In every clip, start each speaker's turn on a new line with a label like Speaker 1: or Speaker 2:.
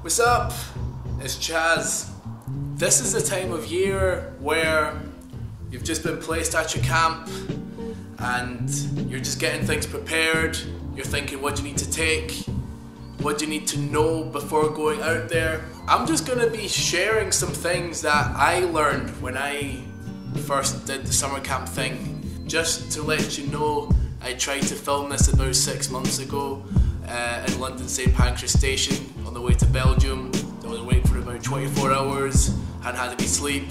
Speaker 1: What's up? It's Chaz. This is the time of year where you've just been placed at your camp and you're just getting things prepared. You're thinking what you need to take, what you need to know before going out there. I'm just gonna be sharing some things that I learned when I first did the summer camp thing. Just to let you know, I tried to film this about 6 months ago in London St Pancras Station on the way to Belgium. I was waiting for about 24 hours, hadn't had any sleep.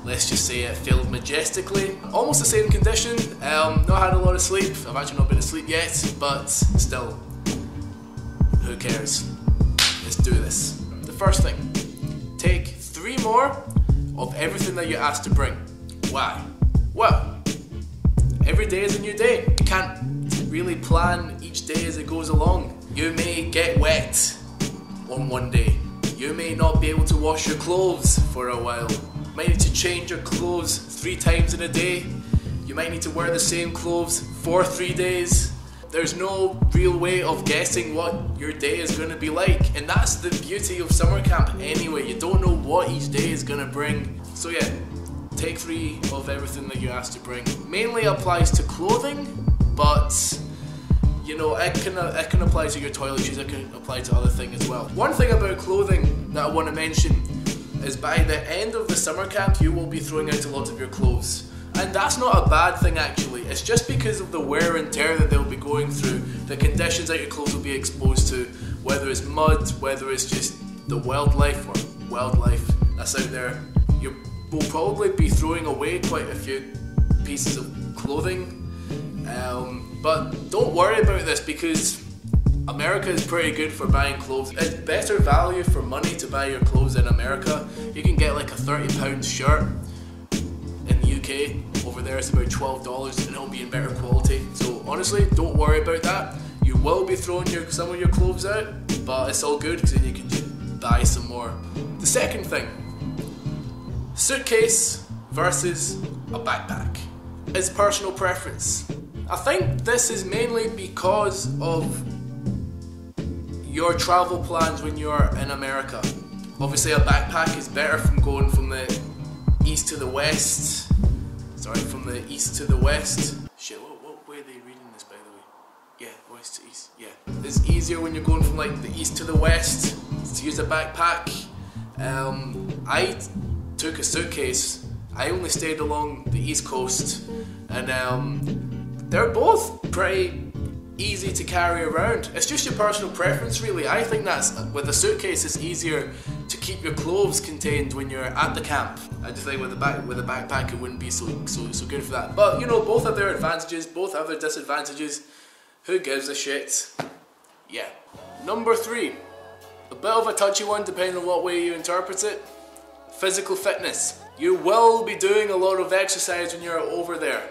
Speaker 1: Let's just say it failed majestically. Almost the same condition, not had a lot of sleep. I've actually not been asleep yet, but still, who cares? Let's do this. The first thing, take 3 more of everything that you're asked to bring. Why? Well, every day is a new day. You can't really plan each day as it goes along. You may get wet on one day. You may not be able to wash your clothes for a while. You might need to change your clothes 3 times in a day. You might need to wear the same clothes for 3 days. There's no real way of guessing what your day is going to be like, and that's the beauty of summer camp anyway. You don't know what each day is going to bring. So yeah, take 3 of everything that you're asked to bring. Mainly applies to clothing, but you know, it can apply to your toiletries, it can apply to other things as well. One thing about clothing that I want to mention is by the end of the summer camp you will be throwing out a lot of your clothes. And that's not a bad thing actually, it's just because of the wear and tear that they'll be going through, the conditions that your clothes will be exposed to, whether it's mud, whether it's just the wildlife that's out there. You will probably be throwing away quite a few pieces of clothing. But don't worry about this because America is pretty good for buying clothes. It's better value for money to buy your clothes in America. You can get like a £30 shirt in the UK. Over there it's about $12 and it'll be in better quality. So honestly, don't worry about that. You will be throwing some of your clothes out, but it's all good because then you can just buy some more. The second thing, suitcase versus a backpack. It's personal preference. I think this is mainly because of your travel plans when you're in America. Obviously a backpack is better from going from the east to the west. Sorry, from the east to the west. Shit, what way are they reading this by the way? Yeah, west to east, yeah. It's easier when you're going from like the east to the west to use a backpack. I took a suitcase. I only stayed along the east coast and they're both pretty easy to carry around. It's just your personal preference really. I think that's, with a suitcase it's easier to keep your clothes contained when you're at the camp. I just think with a backpack it wouldn't be so good for that. But you know, both have their advantages, both have their disadvantages. Who gives a shit? Yeah. Number 3, a bit of a touchy one depending on what way you interpret it. Physical fitness. You will be doing a lot of exercise when you're over there.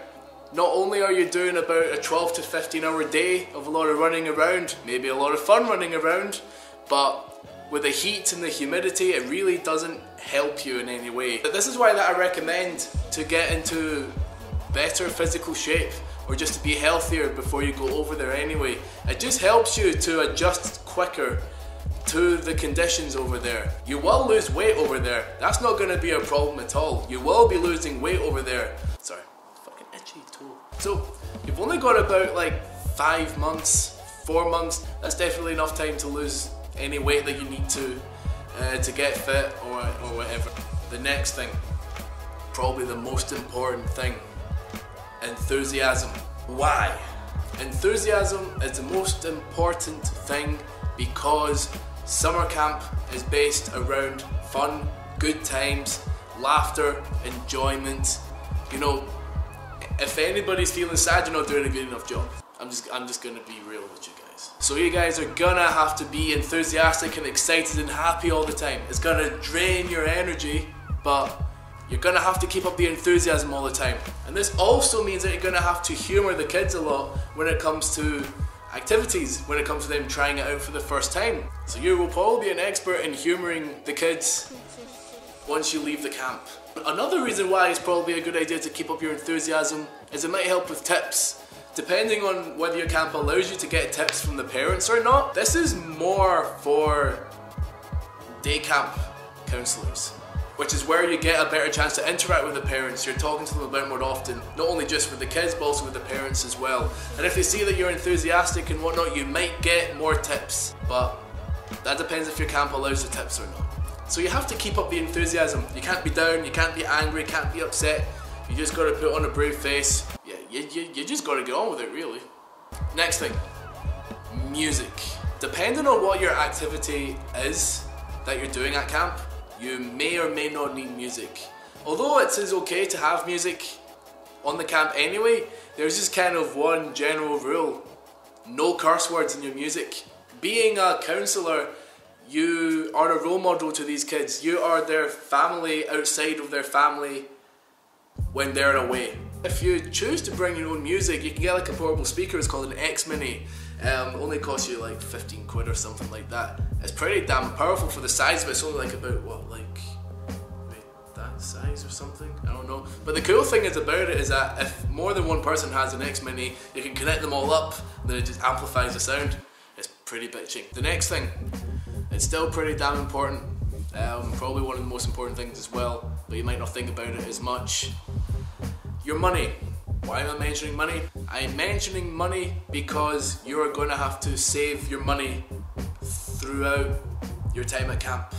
Speaker 1: Not only are you doing about a 12 to 15 hour day of a lot of running around, maybe a lot of fun running around, but with the heat and the humidity it really doesn't help you in any way. But this is why that I recommend to get into better physical shape or just to be healthier before you go over there anyway. It just helps you to adjust quicker to the conditions over there. You will lose weight over there. That's not going to be a problem at all. You will be losing weight over there. Sorry, fucking itchy toe. So you've only got about like 5 months, 4 months. That's definitely enough time to lose any weight that you need to get fit or whatever. The next thing, probably the most important thing, enthusiasm. Why? Enthusiasm is the most important thing because summer camp is based around fun, good times, laughter, enjoyment. You know, if anybody's feeling sad, you're not doing a good enough job. I'm just gonna be real with you guys. So you guys are gonna have to be enthusiastic and excited and happy all the time. It's gonna drain your energy, but you're gonna have to keep up the enthusiasm all the time. And this also means that you're gonna have to humor the kids a lot when it comes to activities, when it comes to them trying it out for the first time. So you will probably be an expert in humoring the kids once you leave the camp. Another reason why it's probably a good idea to keep up your enthusiasm is it might help with tips. Depending on whether your camp allows you to get tips from the parents or not, this is more for day camp counsellors, which is where you get a better chance to interact with the parents. You're talking to them about more often, not only just with the kids but also with the parents as well. And if they see that you're enthusiastic and whatnot, you might get more tips, but that depends if your camp allows the tips or not. So you have to keep up the enthusiasm. You can't be down, you can't be angry, you can't be upset. You just got to put on a brave face. Yeah, you just got to get on with it, really. Next thing, music. Depending on what your activity is that you're doing at camp, you may or may not need music. Although it is okay to have music on the camp anyway, there's just kind of one general rule. No curse words in your music. Being a counsellor, you are a role model to these kids. You are their family outside of their family when they're away. If you choose to bring your own music, you can get like a portable speaker. It's called an X-Mini. Only costs you like 15 quid or something like that. It's pretty damn powerful for the size of it. It's only like about what, like maybe that size or something? I don't know. But the cool thing is about it is that if more than one person has an X-Mini, you can connect them all up and then it just amplifies the sound. It's pretty bitching. The next thing, it's still pretty damn important. Probably one of the most important things as well, but you might not think about it as much. Your money. Why am I mentioning money? I'm mentioning money because you're going to have to save your money throughout your time at camp.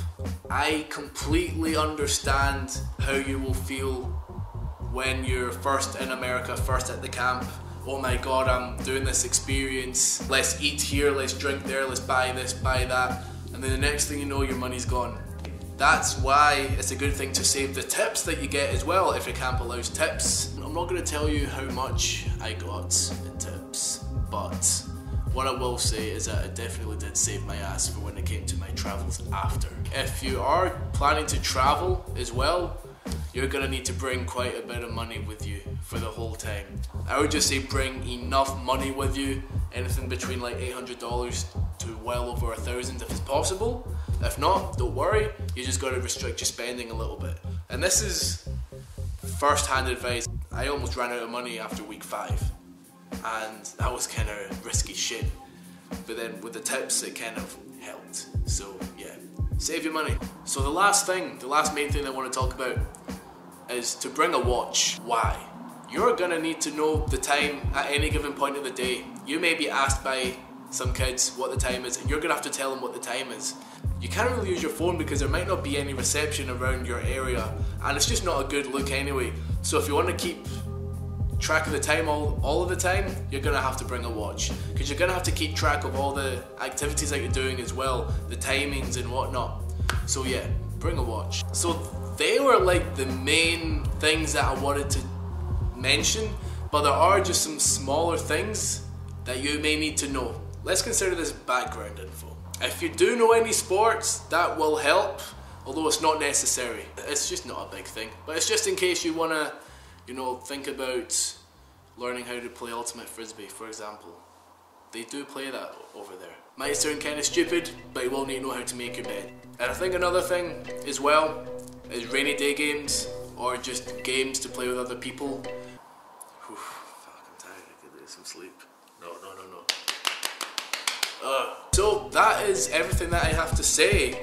Speaker 1: I completely understand how you will feel when you're first in America, first at the camp. Oh my god, I'm doing this experience. Let's eat here, let's drink there, let's buy this, buy that. And then the next thing you know, your money's gone. That's why it's a good thing to save the tips that you get as well if your camp allows tips. I'm not going to tell you how much I got in tips, but what I will say is that it definitely did save my ass for when it came to my travels after. If you are planning to travel as well, you're going to need to bring quite a bit of money with you for the whole time. I would just say bring enough money with you, anything between like $800 to well over $1,000 if it's possible. If not, don't worry, you just got to restrict your spending a little bit. And this is first-hand advice. I almost ran out of money after week 5, and that was kind of risky shit. But then with the tips, it kind of helped. So yeah, save your money. So the last main thing I want to talk about is to bring a watch. Why? You're gonna need to know the time at any given point of the day. You may be asked by some kids what the time is, and you're gonna have to tell them what the time is. You can't really use your phone because there might not be any reception around your area, and it's just not a good look anyway. So if you want to keep track of the time all of the time, you're gonna have to bring a watch, because you're gonna have to keep track of all the activities that you're doing as well, the timings and whatnot. So yeah, bring a watch. So they were like the main things that I wanted to mention, but there are just some smaller things that you may need to know. Let's consider this background info. If you do know any sports, that will help, although it's not necessary. It's just not a big thing, but it's just in case you want to, you know, think about learning how to play ultimate frisbee, for example. They do play that over there. Might sound kind of stupid, but you will need to know how to make your bed. And I think another thing as well is rainy day games, or just games to play with other people. Whew, fuck, I'm tired, I could do some sleep. No. So that is everything that I have to say.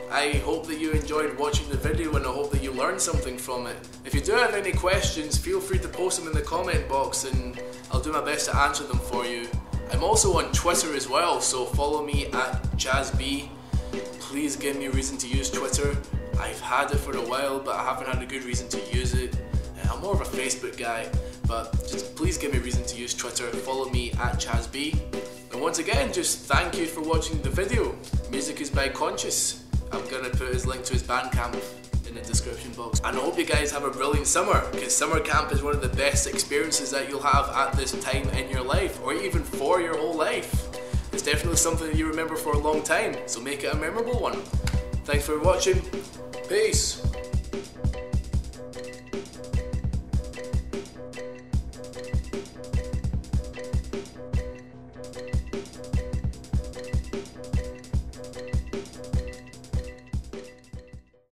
Speaker 1: I hope that you enjoyed watching the video, and I hope that you learned something from it. If you do have any questions, feel free to post them in the comment box and I'll do my best to answer them for you. I'm also on Twitter as well, so follow me at ChazB. Please give me a reason to use Twitter. I've had it for a while, but I haven't had a good reason to use it. I'm more of a Facebook guy, but just please give me a reason to use Twitter. Follow me at ChazB. And once again, just thank you for watching the video. Music is by Conscious. I'm gonna put his link to his Bandcamp in the description box. And I hope you guys have a brilliant summer, because summer camp is one of the best experiences that you'll have at this time in your life, or even for your whole life. It's definitely something that you remember for a long time, so make it a memorable one. Thanks for watching. Peace.